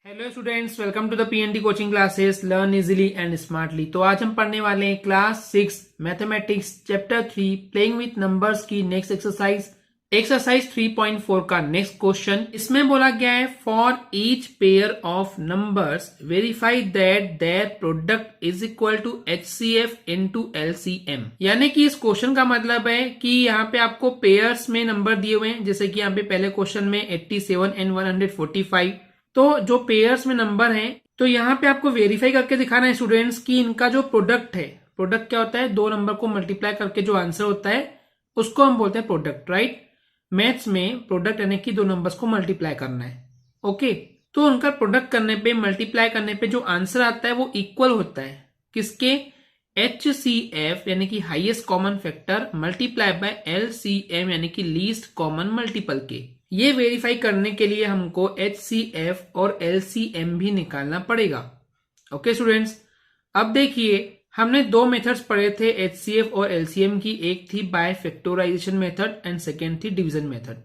Hello students, welcome to the PNT coaching classes learn easily and smartly. तो आज हम पढ़ने वाले हैं class 6 mathematics chapter 3 playing with numbers की नेक्स्ट एक्सरसाइज 3.4 का नेक्स्ट क्वेश्चन। इसमें बोला गया है for each pair of numbers verify that their product is equal to HCF into LCM। यानी कि इस क्वेश्चन का मतलब है कि यहाँ पे आपको पेयर्स में नंबर दिए हुए हैं, जैसे कि यहाँ पे पहले क्वेश्चन में 87 एंड 145। तो जो पेयर्स में नंबर हैं, तो यहाँ पे आपको वेरीफाई करके दिखाना है स्टूडेंट्स कि इनका जो प्रोडक्ट है, प्रोडक्ट क्या होता है, दो नंबर को मल्टीप्लाई करके जो आंसर होता है उसको हम बोलते हैं प्रोडक्ट, राइट। मैथ्स में प्रोडक्ट यानी कि दो नंबर्स को मल्टीप्लाई करना है, ओके। तो उनका प्रोडक्ट करने पे, मल्टीप्लाई करने पे जो आंसर आता है वो इक्वल होता है किसके, HCF यानी कि highest common factor multiply by LCM यानी कि लीस्ट कॉमन मल्टीपल के। ये वेरीफाई करने के लिए हमको HCF और LCM भी निकालना पड़ेगा, ओके स्टूडेंट्स। अब देखिए, हमने दो मेथड्स पढ़े थे HCF और LCM की, एक थी by factorisation method and second थी डिवीजन मेथड।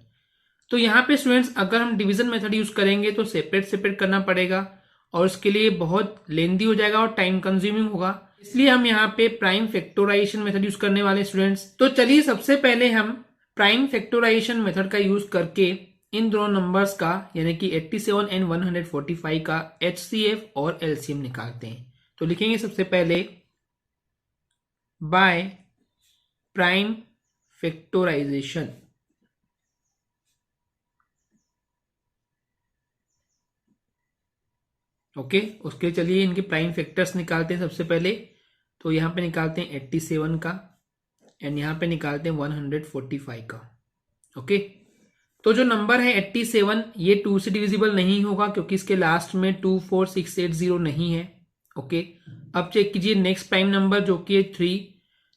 तो यहाँ पे स्टूडेंट्स अगर हम डिवीजन मेथड यूज करेंगे तो सेपरेट करना पड़ेगा और उसके लिए बहुत लेंदी हो जाएगा और टाइम कंज्यूमिंग होगा, इसलिए हम यहाँ पे प्राइम फैक्टराइजेशन मेथड यूज करने वाले स्टूडेंट्स। तो चलिए सबसे पहले हम प्राइम फैक्टराइजेशन मेथड का यूज करके इन दोनों नंबर्स का यानी कि 87 एंड 145 का HCF और LCM निकालते हैं। तो लिखेंगे सबसे पहले बाय प्राइम फैक्टराइजेशन, ओके। उसके लिए चलिए इनके प्राइम फैक्टर्स निकालते हैं सबसे पहले। तो यहां पे निकालते हैं 87 का एंड यहां पे निकालते हैं 145 का, ओके। तो जो नंबर है 87 ये 2 से डिविजिबल नहीं होगा क्योंकि इसके लास्ट में 24680 नहीं है, ओके। अब चेक कीजिए नेक्स्ट प्राइम नंबर जो कि है 3।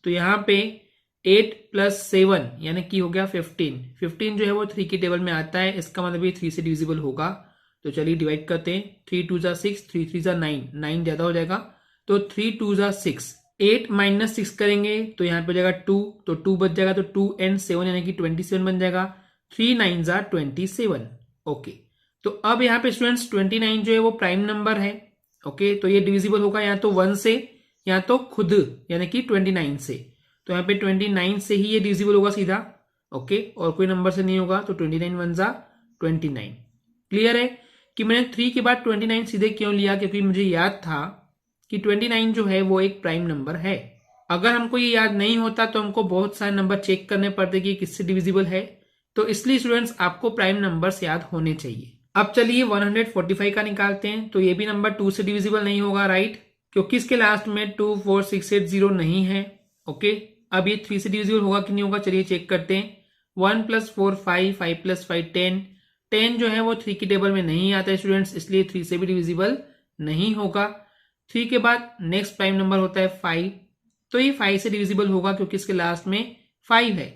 तो यहाँ पे 8 + 7 यानी कि हो गया 15 जो है वो 3 की टेबल में आता है, इसका मतलब ये 3 से डिविजिबल होगा। तो चलिए डिवाइड करते हैं, 3 2 = 6, 3 3 = 9, 9 ज्यादा हो जाएगा। तो 3 2 = 6, 8 - 6 करेंगे तो यहाँ पे हो जाएगा 2, तो 2 बच जाएगा, तो 2 and 7 यानी कि 27 बन जाएगा। 3 9 = 27, ओके। तो अब यहाँ पे स्टूडेंट्स 29 जो है वो प्राइम नंबर है, ओके। तो ये डिविजिबल होगा या तो 1 से या तो खुद यानी कि 29 से। तो यहाँ पे 29 से ही ये डिविजिबल होगा सीधा, ओके, और कोई नंबर से नहीं होगा। तो 29 1 = 29। क्लियर है कि मैंने 3 के बाद 29 सीधे क्यों लिया, क्योंकि मुझे याद था कि 29 जो है वो एक प्राइम नंबर है। अगर हमको ये याद नहीं होता तो हमको बहुत सारे नंबर चेक करने पड़ते कि किससे डिविजिबल है, तो इसलिए स्टूडेंट्स आपको प्राइम नंबर्स याद होने चाहिए। अब चलिए 145 का निकालते हैं। तो ये भी नंबर 2 से डिविजिबल नहीं होगा, राइट, क्योंकि इसके लास्ट में 24680 नहीं है, ओके। अब ये 3 से डिविजिबल होगा कि नहीं होगा, चलिए चेक करते हैं। 1 + 4 5, 5 + 5 10, 10 जो है वो 3 की टेबल में नहीं आता है स्टूडेंट्स, इसलिए 3 से भी डिविजिबल नहीं होगा। 3 के बाद नेक्स्ट प्राइम नंबर होता है 5, तो ये 5 से डिविजिबल होगा क्योंकि इसके लास्ट में 5 है।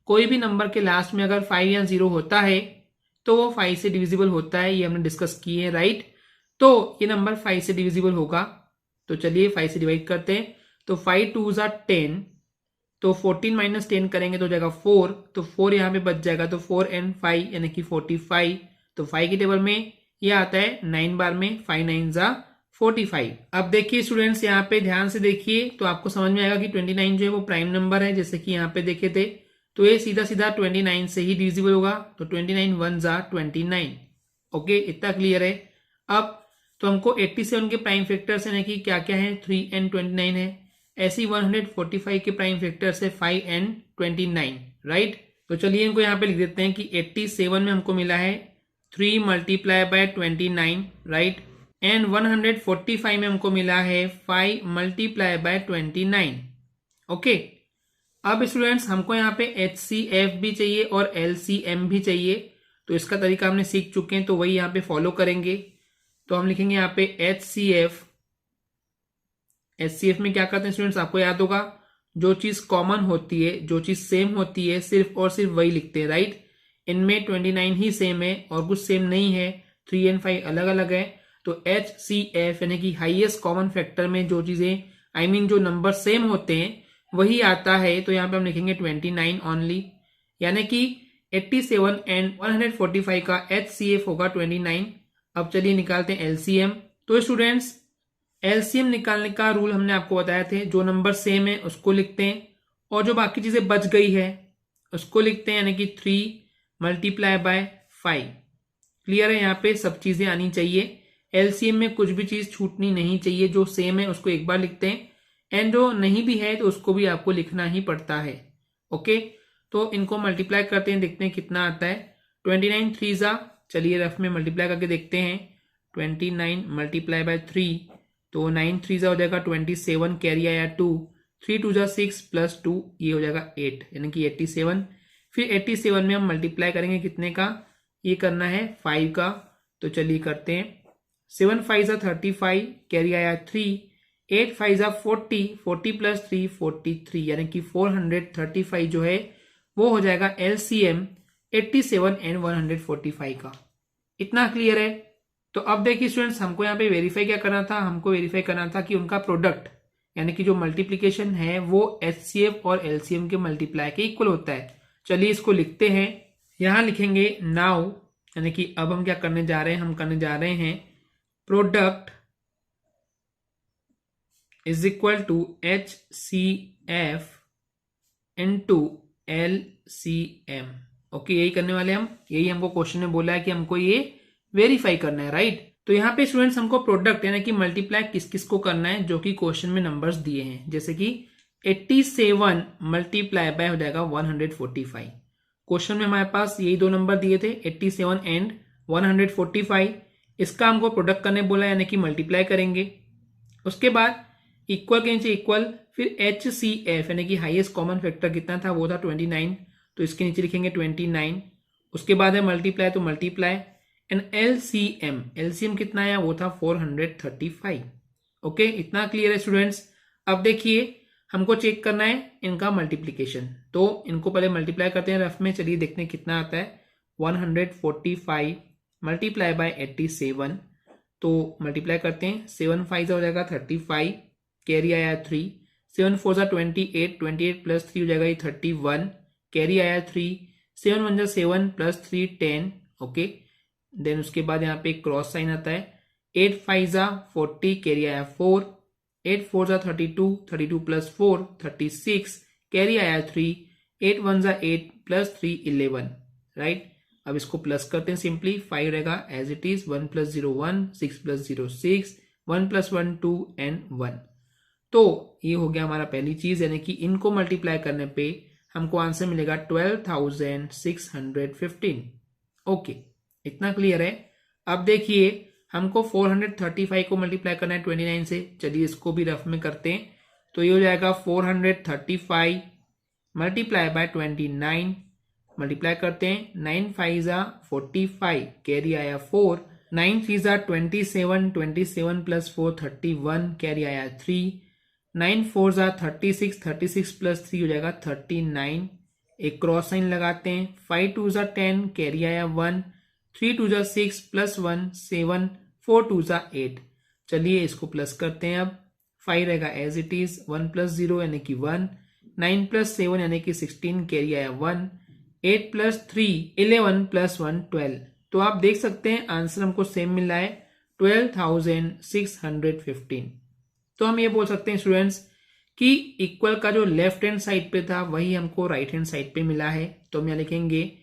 कोई भी नंबर के लास्ट में अगर 5 या 0 होता है तो वो 5 से डिविजिबल होता है, ये हमने डिस्कस किए हैं, राइट। तो ये नंबर 5 से डिविजिबल होगा। तो चलिए 5 से डिवाइड करते हैं। तो 5 2 = 10, तो 14 - 10 करेंगे तो हो जाएगा 4, तो 4 यहाँ पे बच जाएगा। तो 4 and 5 यानी कि 45। तो 5 की टेबल में ये आता है 9 बार में, 5 9 = 45। अब देखिए स्टूडेंट्स, यहाँ पे ध्यान से देखिए तो आपको समझ में आएगा कि 29 जो है वो प्राइम नंबर है, जैसे कि यहाँ पे देखे थे। तो ये सीधा सीधा 29 से ही डिविजिबल होगा। तो 29 1 = 29, ओके, इतना क्लियर है। अब तो हमको 87 के प्राइम फैक्टर्स यानी कि क्या क्या है, 3 and 29 है। ऐसे ही 145 के प्राइम फैक्टर्स है 5 and 29, राइट। तो चलिए इनको यहाँ पे लिख देते हैं कि 87 में हमको मिला है 3 × 29, राइट, एंड 145 में हमको मिला है 5 × 29, ओके। अब स्टूडेंट्स हमको यहाँ पे HCF भी चाहिए और LCM भी चाहिए। तो इसका तरीका हमने सीख चुके हैं, तो वही यहाँ पे फॉलो करेंगे। तो हम लिखेंगे यहाँ पे HCF में क्या करते हैं स्टूडेंट्स, आपको याद होगा, जो चीज कॉमन होती है, जो चीज सेम होती है, सिर्फ और सिर्फ वही लिखते हैं, राइट। इनमें 29 ही सेम है और कुछ सेम नहीं है, 3 and 5 अलग अलग है। तो HCF यानी कि हाईएस्ट कॉमन फैक्टर में जो चीजें जो नंबर सेम होते हैं वही आता है। तो यहाँ पे हम लिखेंगे 29 ओनली, यानी कि 87 and 145 का HCF होगा 29। अब चलिए निकालते हैं एलसीएम। तो स्टूडेंट्स एलसीएम निकालने का रूल हमने आपको बताया थे, जो नंबर सेम है उसको लिखते हैं और जो बाकी चीजें बच गई है उसको लिखते हैं, यानी कि 3 × 5। क्लियर है, यहाँ पे सब चीजें आनी चाहिए। एलसीएम में कुछ भी चीज छूटनी नहीं चाहिए, जो सेम है उसको एक बार लिखते हैं एंड जो नहीं भी है तो उसको भी आपको लिखना ही पड़ता है। ओके, तो इनको मल्टीप्लाई करते हैं, देखते हैं कितना आता है। 29 3 चलिए रफ में मल्टीप्लाई करके देखते हैं। 29 × 3 तो 9 3 हो जाएगा 27, कैरी आया 2, 3 2 6 प्लस 2 ये हो जाएगा 8, यानी कि 87। फिर 87 में हम मल्टीप्लाई करेंगे कितने का, ये करना है 5 का। तो चलिए करते हैं। 7 5 35, कैरी आया 3, 8 5 40, 40 प्लस 3 43, यानी कि 435 जो है वो हो जाएगा एलसीएम 87 एंड 145 का। इतना क्लियर है। तो अब देखिए स्टूडेंट्स, हमको यहाँ पे वेरीफाई क्या करना था, हमको वेरीफाई करना था कि उनका प्रोडक्ट यानी कि जो मल्टीप्लीकेशन है वो एचसीएफ और एलसीएम के मल्टीप्लाई के इक्वल होता है। चलिए इसको लिखते हैं। यहां लिखेंगे नाउ, यानी कि अब हम क्या करने जा रहे हैं, हम करने जा रहे हैं product is equal to HCF into LCM। Okay, यही करने वाले हम, यही हमको क्वेश्चन में बोला है कि हमको ये वेरीफाई करना है, राइट। तो यहाँ पे स्टूडेंट्स हमको प्रोडक्ट यानी कि मल्टीप्लाई किस किस को करना है, जो कि क्वेश्चन में नंबर्स दिए हैं, जैसे कि 87 मल्टीप्लाई बाय हो जाएगा 145। क्वेश्चन में हमारे पास यही दो नंबर दिए थे 87 एंड 145। इसका हमको प्रोडक्ट करने बोला, यानी कि मल्टीप्लाई करेंगे। उसके बाद इक्वल के नीचे इक्वल, फिर HCF यानी कि हाईएस्ट कॉमन फैक्टर कितना था, वो था 29, तो इसके नीचे लिखेंगे 29। उसके बाद है मल्टीप्लाई, तो मल्टीप्लाई एंड LCM कितना आया, वो था 435। ओके, इतना क्लियर है स्टूडेंट्स। अब देखिए हमको चेक करना है इनका मल्टीप्लीकेशन, तो इनको पहले मल्टीप्लाई करते हैं रफ में। चलिए देखते हैं कितना आता है। 145 मल्टीप्लाई बाय 87, तो मल्टीप्लाई करते हैं। 7 5 हो जाएगा 35, कैरी आया 3, 7 4 28, 28 प्लस 3 हो जाएगा ये 31, कैरी आया 3, 7 1 7 प्लस 3 10। ओके, देन उसके बाद यहाँ पे क्रॉस साइन आता है। 8 5 40, कैरी आया 4, 8 4 32, 32 प्लस 4 36, कैरी आया 3, 8 1 8 प्लस 3 11, राइट। अब इसको प्लस करते हैं सिंपली, 5 रहेगा एज इट इज, 1 + 0 1, 6 + 0 6, 1 + 1 2 एंड 1। तो ये हो गया हमारा पहली चीज, यानी कि इनको मल्टीप्लाई करने पे हमको आंसर मिलेगा 12,615। ओके, इतना क्लियर है। अब देखिए हमको 435 को मल्टीप्लाई करना है 29 से। चलिए इसको भी रफ में करते हैं, तो ये हो जाएगा 435 मल्टीप्लाई बाय 29, मल्टीप्लाई करते हैं। 9 5 45, कैरी आया 4, 9 3 27, 27 प्लस 4 31, कैरी आया 3, 9 4 36, 36 प्लस 3 हो जाएगा 39। एक क्रॉस साइन लगाते हैं। 5 2 10, कैरी आया 1, 3 2 6 प्लस 1 7, 4 2 8। चलिए इसको प्लस करते हैं। अब 5 रहेगा एज इट इज, 1 + 0 यानी कि 1, 9 + 7 यानी कि 16, कैरी आया 1, 8 + 3 11 + 1 12। तो आप देख सकते हैं आंसर हमको सेम मिल रहा है 12,615। तो हम ये बोल सकते हैं स्टूडेंट्स कि इक्वल का जो लेफ्ट हैंड साइड पे था वही हमको राइट हैंड साइड पे मिला है। तो हम यहाँ लिखेंगे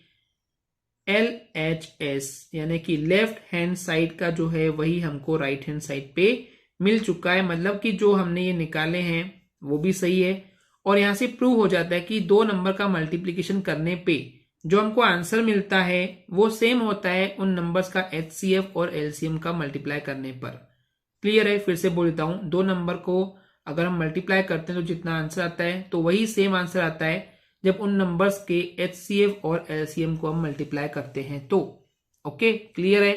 LHS, यानी कि लेफ्ट हैंड साइड का जो है वही हमको राइट हैंड साइड पे मिल चुका है। मतलब कि जो हमने ये निकाले हैं वो भी सही है, और यहां से प्रूव हो जाता है कि दो नंबर का मल्टीप्लीकेशन करने पे जो हमको आंसर मिलता है वो सेम होता है उन नंबर्स का HCF और LCM का मल्टीप्लाई करने पर। क्लियर है, फिर से बोल देता हूं, दो नंबर को अगर हम मल्टीप्लाई करते हैं तो जितना आंसर आता है तो वही सेम आंसर आता है जब उन नंबर्स के HCF और LCM को हम मल्टीप्लाई करते हैं तो। ओके, क्लियर है।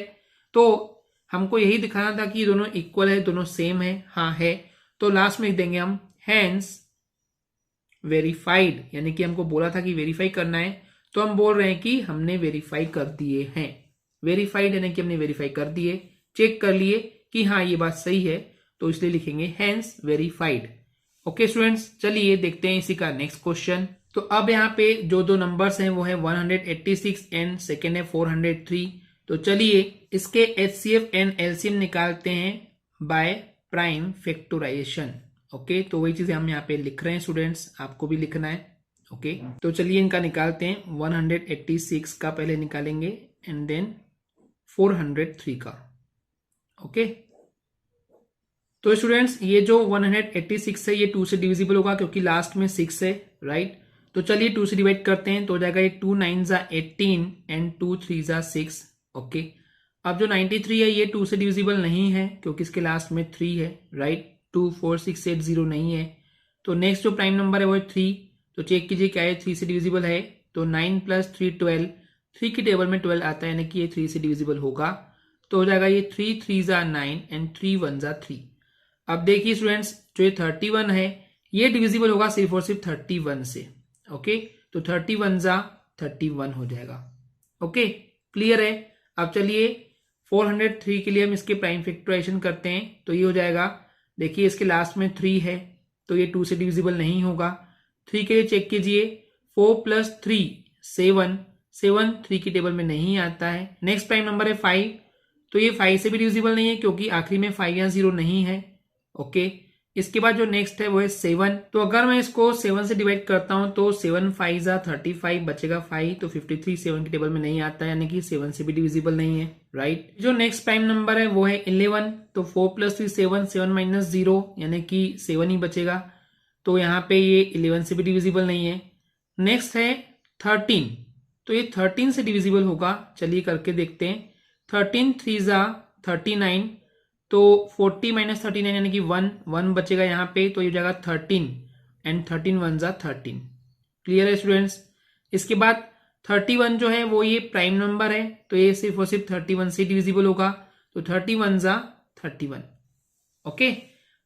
तो हमको यही दिखाना था कि दोनों इक्वल है, दोनों सेम है। हाँ है, तो लास्ट में लिख देंगे हम हैंस वेरीफाइड, यानी कि हमको बोला था कि वेरीफाई करना है, तो हम बोल रहे हैं कि हमने वेरीफाई कर दिए हैं। वेरीफाइड यानी कि हमने वेरीफाई कर दिए, चेक कर लिए कि हाँ ये बात सही है, तो इसलिए लिखेंगे हैंस वेरीफाइड। ओके स्टूडेंट्स, चलिए देखते हैं इसी का नेक्स्ट क्वेश्चन। तो अब यहाँ पे जो दो नंबर्स हैं वो है 186 एंड सेकेंड है 403। तो चलिए इसके HCF एंड LCM निकालते हैं बाय प्राइम फैक्टराइजेशन। ओके, तो वही चीजें हम यहाँ पे लिख रहे हैं स्टूडेंट्स, आपको भी लिखना है। ओके, तो चलिए इनका निकालते हैं। 186 का पहले निकालेंगे एंड देन 403 का। ओके, तो स्टूडेंट्स ये जो 186 है ये 2 से डिविजिबल होगा क्योंकि लास्ट में 6 है, राइट। तो चलिए 2 से डिवाइड करते हैं तो हो जाएगा ये 2 9 18 एंड 2 3 6। ओके, अब जो 93 है ये 2 से डिविजिबल नहीं है क्योंकि इसके लास्ट में 3 है, राइट। 2 4 6 8 0 नहीं है। तो नेक्स्ट जो प्राइम नंबर है वो है 3। तो चेक कीजिए क्या है 3 से डिविजिबल है। तो 9 + 3 12, 3 की टेबल में 12 आता है यानी कि ये 3 से डिविजिबल होगा। तो हो जाएगा ये 3 3 9 एंड 3 1 3। अब देखिए स्टूडेंट्स जो ये 31 है ये डिविजिबल होगा सिर्फ और सिर्फ 31 से। ओके, तो 31 31 हो जाएगा। ओके, क्लियर है। अब चलिए 403 के लिए हम इसके प्राइम फैक्टराइजेशन करते हैं तो ये हो जाएगा, देखिए इसके लास्ट में 3 है तो ये 2 से डिविजिबल नहीं होगा। 3 के लिए चेक कीजिए, 4 + 3 7, 7 3 की टेबल में नहीं आता है। नेक्स्ट प्राइम नंबर है 5, तो ये 5 से भी डिविजिबल नहीं है क्योंकि आखिरी में 5 या 0 नहीं है। ओके, इसके बाद जो नेक्स्ट है वो है 7। तो अगर मैं इसको 7 से डिवाइड करता हूं तो 7 5 35 बचेगा 5, तो 53 7 की टेबल में नहीं आता है यानी कि 7 से भी डिविजिबल नहीं है, राइट। जो नेक्स्ट प्राइम नंबर है वो है 11। तो 4 + 3 7, 7 - 0 यानी कि 7 ही बचेगा। तो यहाँ पे ये 11 से भी डिविजिबल नहीं है। नेक्स्ट है 13, तो ये 13 से डिविजिबल होगा। चलिए करके देखते हैं। 13 3 39, तो 40 - 39 यानी कि 1 बचेगा यहाँ पे, तो ये हो जाएगा 13 एंड 13 1 13। क्लियर है स्टूडेंट्स। इसके बाद 31 जो है वो ये प्राइम नंबर है तो ये सिर्फ और सिर्फ 31 से डिविजिबल होगा। तो 31 31। ओके,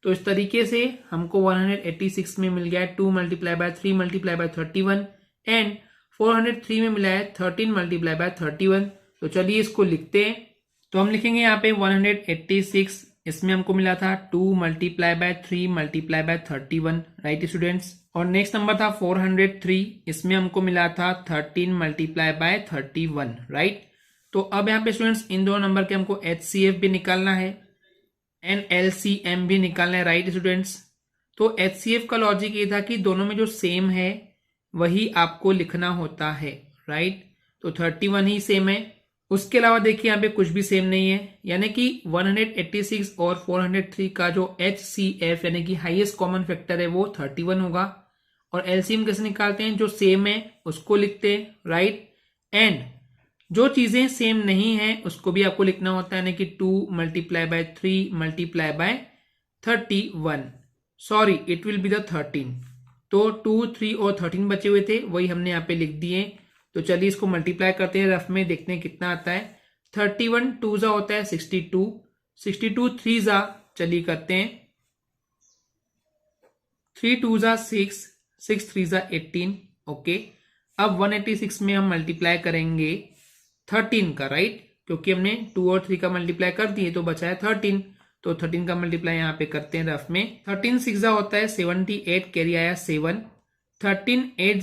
तो इस तरीके से हमको 186 में मिल गया है 2 × 3 × 31 एंड 403 में मिला है 13 × 31। तो चलिए इसको लिखते हैं। तो हम लिखेंगे यहाँ पे 186, इसमें हमको मिला था 2 × 3 × 31, राइट स्टूडेंट्स। और नेक्स्ट नंबर था 403, इसमें हमको मिला था 13 × 31, राइट। तो अब यहाँ पे स्टूडेंट्स इन दोनों नंबर के हमको HCF भी निकालना है एंड LCM भी निकालना है, राइट स्टूडेंट्स। तो HCF का लॉजिक ये था कि दोनों में जो सेम है वही आपको लिखना होता है, राइट। तो 31 ही सेम है, उसके अलावा देखिए यहाँ पे कुछ भी सेम नहीं है, यानी कि 186 और 403 का जो HCF यानी कि हाईएस्ट कॉमन फैक्टर है वो 31 होगा। और LCM कैसे निकालते हैं, जो सेम है उसको लिखते हैं, राइट। एंड जो चीजें सेम नहीं है उसको भी आपको लिखना होता है, यानी कि 2 × 3 × 31, sorry it will be the 13। तो 2 3 और 13 बचे हुए थे, वही हमने यहाँ पे लिख दिए। तो चलिए इसको मल्टीप्लाई करते हैं रफ में, देखते हैं कितना आता है। 31 2 होता है 62, 62 3 चलिए करते हैं। 3 2 6, 6 3 18। ओके, अब 186 में हम मल्टीप्लाई करेंगे 13 का, राइट, क्योंकि हमने 2 और 3 का मल्टीप्लाई कर दिए तो बचा है 13। तो 13 का मल्टीप्लाई यहाँ पे करते हैं रफ में। 13 6 होता है 78, कैरी आया 7। 13 8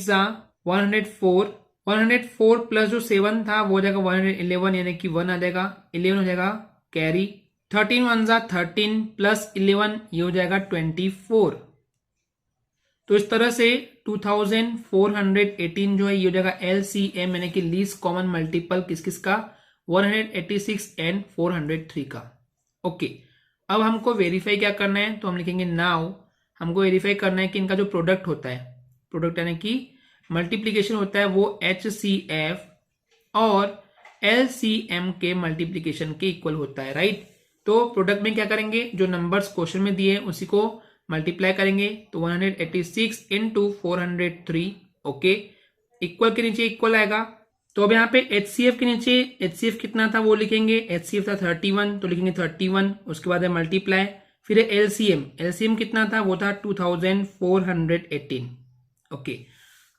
104, 104 प्लस जो 7 था वो हो जाएगा 111 यानी कि 1 आ जाएगा, 11 हो जाएगा कैरी। 13 1 13 प्लस 11 ये हो जाएगा 24। तो इस तरह से 2418 जो है ये हो जाएगा LCM यानी कि लीस्ट कॉमन मल्टीपल किस किस का, 186 एंड 403 का। ओके, अब हमको वेरीफाई क्या करना है, तो हम लिखेंगे नाउ हमको वेरीफाई करना है कि इनका जो प्रोडक्ट होता है, प्रोडक्ट यानी कि मल्टीप्लीकेशन होता है वो HCF और LCM के मल्टीप्लीकेशन के इक्वल होता है, राइट। तो प्रोडक्ट में क्या करेंगे, जो नंबर्स क्वेश्चन में दिए उसी को मल्टीप्लाई करेंगे। तो 186 × 403, ओके, इक्वल के नीचे इक्वल आएगा। तो अब यहाँ पे HCF के नीचे HCF कितना था वो लिखेंगे, HCF था 31 तो लिखेंगे 31, उसके बाद है मल्टीप्लाई, फिर है LCM कितना था वो था 2418। ओके,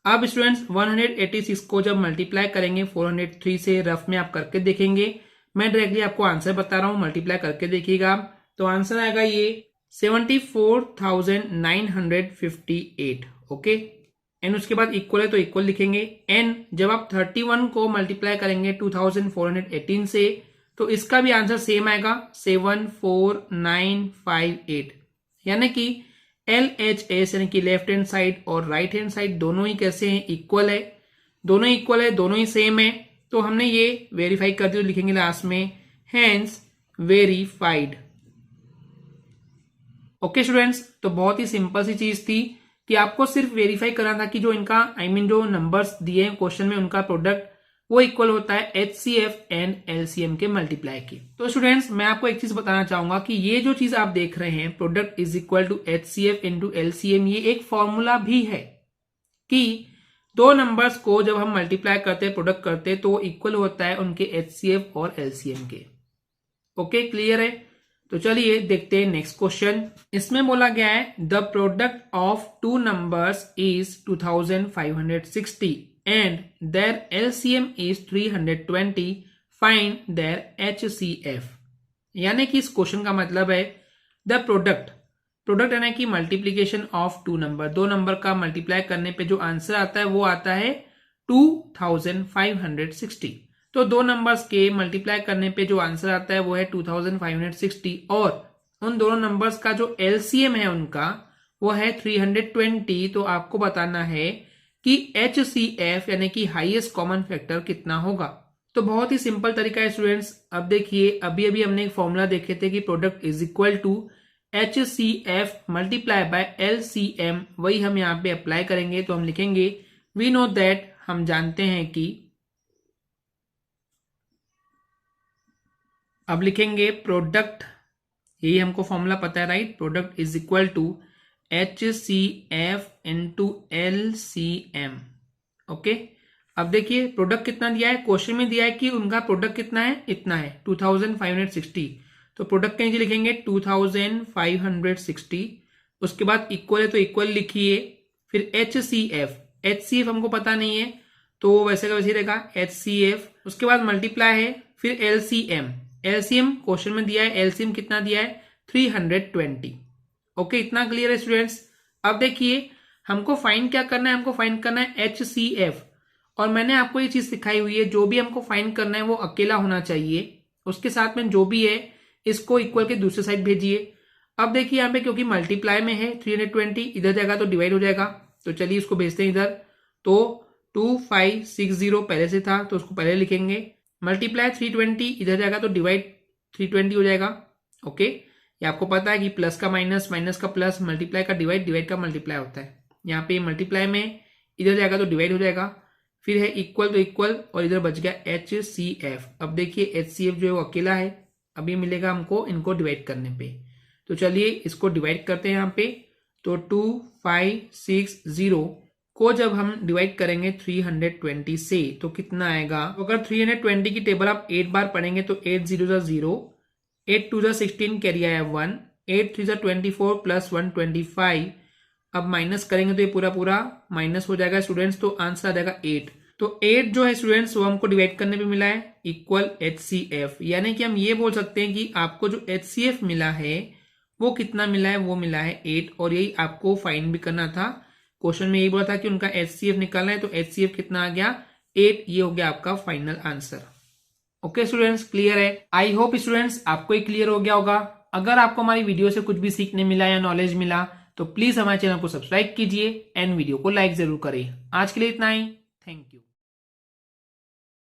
अब स्टूडेंट्स 186 को जब मल्टीप्लाई करेंगे 403 से, रफ में आप करके देखेंगे, मैं डायरेक्टली आपको आंसर बता रहा हूं, मल्टीप्लाई करके देखिएगा। तो आंसर आएगा ये 74,958। ओके, एन उसके बाद इक्वल है तो इक्वल लिखेंगे। एन जब आप 31 को मल्टीप्लाई करेंगे 2418 से तो इसका भी आंसर सेम आएगा 74958, यानी कि LHS यानी कि लेफ्ट हैंड साइड और राइट हैंड साइड दोनों ही कैसे हैं, इक्वल है, दोनों इक्वल है, दोनों ही सेम है। तो हमने ये वेरीफाई कर दिया, लिखेंगे लास्ट में हेंस वेरीफाइड। ओके स्टूडेंट्स, तो बहुत ही सिंपल सी चीज थी कि आपको सिर्फ वेरीफाई करना था कि जो इनका जो नंबर्स दिए हैं क्वेश्चन में उनका प्रोडक्ट वो इक्वल होता है HCF एंड LCM के मल्टीप्लाई के। तो स्टूडेंट्स मैं आपको एक चीज बताना चाहूंगा कि ये जो चीज आप देख रहे हैं product is equal to HCF into LCM, ये एक फॉर्मूला भी है कि दो नंबर्स को जब हम मल्टीप्लाई करते प्रोडक्ट करते तो इक्वल होता है उनके HCF और LCM के। ओके क्लियर है? तो चलिए देखते हैं नेक्स्ट क्वेश्चन। इसमें बोला गया है the product of two numbers is 2560 and their LCM is 320, find their HCF। यानी कि इस क्वेश्चन का मतलब है द प्रोडक्ट यानी कि मल्टीप्लीकेशन ऑफ टू नंबर, दो नंबर का मल्टीप्लाई करने पे जो आंसर आता है वो आता है 2560। तो दो नंबर्स के मल्टीप्लाई करने पे जो आंसर आता है वो है 2560 और उन दोनों नंबर्स का जो LCM है उनका वो है 320। तो आपको बताना है कि HCF यानी कि हाईएस्ट कॉमन फैक्टर कितना होगा। तो बहुत ही सिंपल तरीका है स्टूडेंट्स। अब देखिए अभी अभी हमने एक फॉर्मूला देखे थे कि product is equal to HCF multiply by LCM, वही हम यहाँ पे अप्लाई करेंगे। तो हम लिखेंगे वी नो दैट, हम जानते हैं कि, अब लिखेंगे प्रोडक्ट, यही हमको फॉर्मूला पता है right, product is equal to HCF into LCM। Okay अब देखिए प्रोडक्ट कितना दिया है, क्वेश्चन में दिया है कि उनका प्रोडक्ट कितना है, इतना है 2560। तो प्रोडक्ट के नीचे लिखेंगे 2560, उसके बाद इक्वल है तो इक्वल लिखिए, फिर HCF हमको पता नहीं है तो वैसे का वैसे रहेगा HCF, उसके बाद मल्टीप्लाई है, फिर LCM क्वेश्चन में दिया है, LCM कितना दिया है 320। ओके इतना क्लियर है स्टूडेंट्स। अब देखिए हमको फाइंड क्या करना है, हमको फाइंड करना है HCF, और मैंने आपको ये चीज सिखाई हुई है जो भी हमको फाइंड करना है वो अकेला होना चाहिए, उसके साथ में जो भी है इसको इक्वल के दूसरे साइड भेजिए। अब देखिए यहाँ पे क्योंकि मल्टीप्लाई में है 320, इधर जाएगा तो डिवाइड हो जाएगा, तो चलिए इसको भेजते हैं इधर। तो 2560 पहले से था तो उसको पहले लिखेंगे, मल्टीप्लाई 320, इधर जाएगा तो डिवाइड 320 हो जाएगा। ओके ये आपको पता है कि प्लस का माइनस, माइनस का प्लस, मल्टीप्लाई का डिवाइड, डिवाइड का मल्टीप्लाई होता है। यहाँ पे मल्टीप्लाई में इधर जाएगा तो डिवाइड हो जाएगा, फिर है इक्वल तो इक्वल और इधर बच गया HCF। अब देखिए HCF जो है वो अकेला है, अभी मिलेगा हमको इनको डिवाइड करने पे। तो चलिए इसको डिवाइड करते हैं यहाँ पे। तो 2560 को जब हम डिवाइड करेंगे 320 से तो कितना आएगा, अगर 320 की टेबल आप 8 बार पढ़ेंगे तो 8 0 0, 8 2 16 कैरी आया 1, 8 3 24 प्लस 125। अब माइनस करेंगे तो ये पूरा पूरा माइनस हो जाएगा स्टूडेंट्स, तो आंसर आ जाएगा 8। तो 8 जो है स्टूडेंट्स वो हमको डिवाइड करने पे मिला है इक्वल HCF, यानी कि हम ये बोल सकते हैं कि आपको जो HCF मिला है वो कितना मिला है, वो मिला है 8, और यही आपको फाइंड भी करना था। क्वेश्चन में यही बोला था कि उनका HCF निकालना है, तो HCF कितना आ गया 8, ये हो गया आपका final answer. Okay students clear है? आई होप स्टूडेंट्स आपको ये क्लियर हो गया होगा। अगर आपको हमारी वीडियो से कुछ भी सीखने मिला या नॉलेज मिला तो प्लीज हमारे चैनल को सब्सक्राइब कीजिए एंड वीडियो को लाइक जरूर करें। आज के लिए इतना ही, थैंक यू।